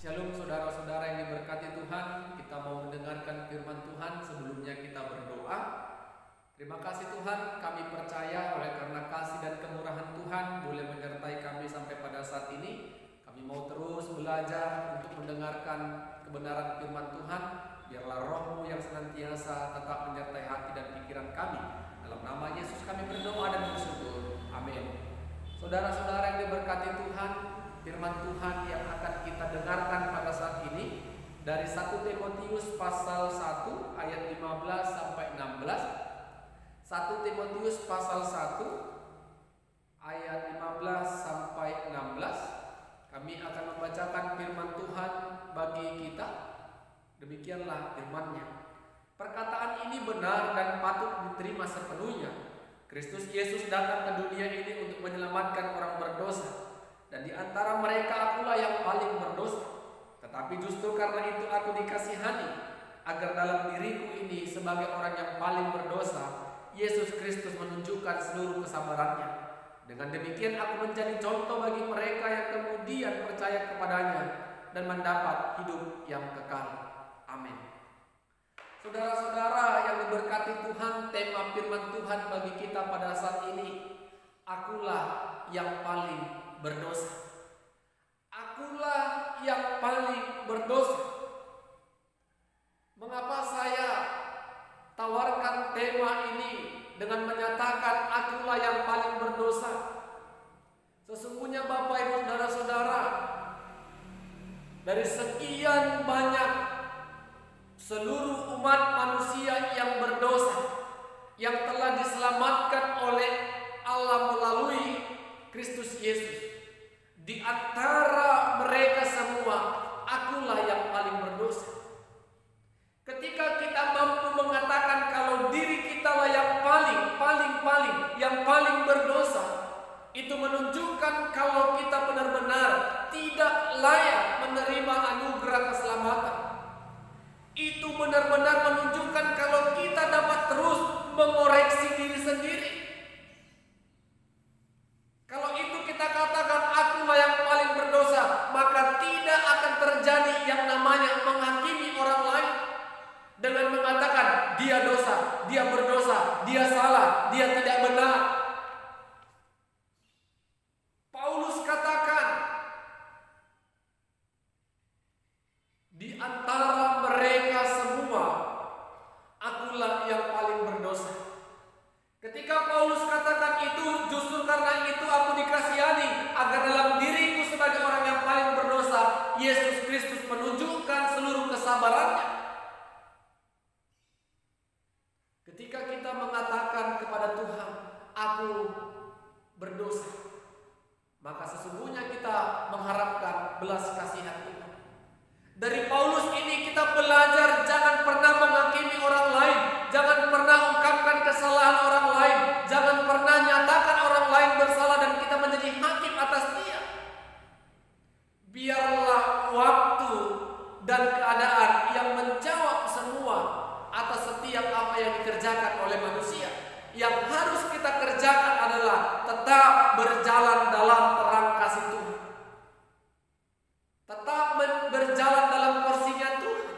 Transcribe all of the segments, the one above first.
Shalom saudara-saudara yang diberkati Tuhan. Kita mau mendengarkan firman Tuhan. Sebelumnya kita berdoa. Terima kasih Tuhan, kami percaya oleh karena kasih dan kemurahan Tuhan boleh menyertai kami sampai pada saat ini. Kami mau terus belajar untuk mendengarkan kebenaran firman Tuhan. Biarlah roh-Mu yang senantiasa tetap menyertai hati dan pikiran kami. Dalam nama Yesus kami berdoa dan bersyukur. Amin. Saudara-saudara yang diberkati Tuhan, firman Tuhan yang akan kita dengarkan pada saat ini dari 1 Timotius pasal 1 ayat 15 sampai 16. 1 Timotius pasal 1 ayat 15 sampai 16. Kami akan membacakan firman Tuhan bagi kita. Demikianlah firman-Nya. Perkataan ini benar dan patut diterima sepenuhnya. Kristus Yesus datang ke dunia ini untuk menyelamatkan orang berdosa. Dan di antara mereka akulah yang paling berdosa. Tetapi justru karena itu aku dikasihani, agar dalam diriku ini sebagai orang yang paling berdosa, Yesus Kristus menunjukkan seluruh kesabarannya. Dengan demikian aku menjadi contoh bagi mereka yang kemudian percaya kepadanya dan mendapat hidup yang kekal. Amin. Saudara-saudara yang diberkati Tuhan, tema firman Tuhan bagi kita pada saat ini, akulah yang paling berdosa. Akulah yang paling berdosa. Mengapa saya tawarkan tema ini dengan menyatakan akulah yang paling berdosa? Sesungguhnya Bapak Ibu Saudara-saudara, dari sekian banyak seluruh umat manusia yang berdosa, yang telah diselamatkan oleh Allah melalui Kristus Yesus, di antara mereka semua akulah yang paling berdosa. Ketika kita mampu mengatakan kalau diri kita lah yang paling berdosa, itu menunjukkan kalau kita benar-benar tidak layak menerima anugerah keselamatan. Itu benar-benar menunjukkan kalau kita dapat terus mengoreksi diri sendiri. Kalau itu kita katakan akulah yang paling berdosa, maka tidak akan terjadi yang namanya menghakimi orang lain dengan mengatakan dia dosa, dia berdosa, dia salah, dia tidak benar. Paulus katakan, di antara mereka semua akulah yang paling berdosa. Ketika Paulus katakan itu, justru karena itu aku dikasihani, agar dalam diriku sebagai orang yang paling berdosa, Yesus Kristus menunjukkan seluruh kesabarannya. Ketika kita mengatakan kepada Tuhan, aku berdosa, maka sesungguhnya kita mengharapkan belas kasihan Tuhan. Dari Paulus ini kita belajar jangan pernah menghakimi orang lain, jangan pernah ungkapkan kesalahan orang lain, jangan pernah nyatakan orang lain bersalah dan kita menjadi hakim atas dia. Biarlah waktu dan keadaan yang menjawab semua atas setiap apa yang dikerjakan oleh manusia. Yang harus kita kerjakan adalah tetap berjalan dalam terang kasih Tuhan, tetap berjalan dalam porsinya Tuhan,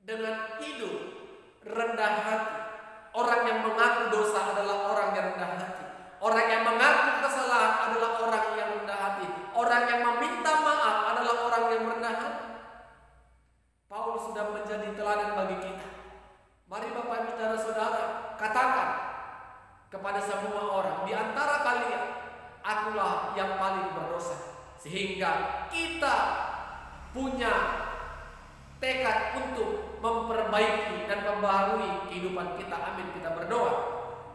dengan hidup rendah hati. Orang yang mengaku dosa adalah orang yang rendah hati. Orang yang mengaku kesalahan adalah orang yang rendah hati. Orang yang meminta maaf adalah orang yang rendah hati. Paulus sudah menjadi teladan bagi kita. Mari Bapak Ibu Saudara, katakan kepada semua orang di antara kalian, akulah yang paling berdosa. Sehingga kita punya tekad untuk memperbaiki dan membaharui kehidupan kita. Amin. Kita berdoa.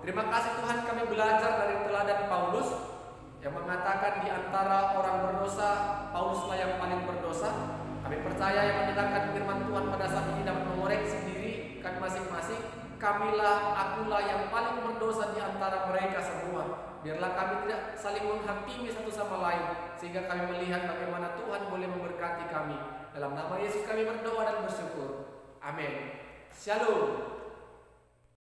Terima kasih Tuhan, kami belajar dari teladan Paulus yang mengatakan di antara orang berdosa, Pauluslah yang paling berdosa. Kami percaya yang mendengarkan firman Tuhan pada saat ini dapat mengoreksi diri kami masing-masing. Akulah yang paling berdosa di antara mereka semua. Biarlah kami tidak saling menghakimi satu sama lain, sehingga kami melihat bagaimana Tuhan boleh memberkati kami. Dalam nama Yesus kami berdoa dan bersyukur. Amin. Shalom.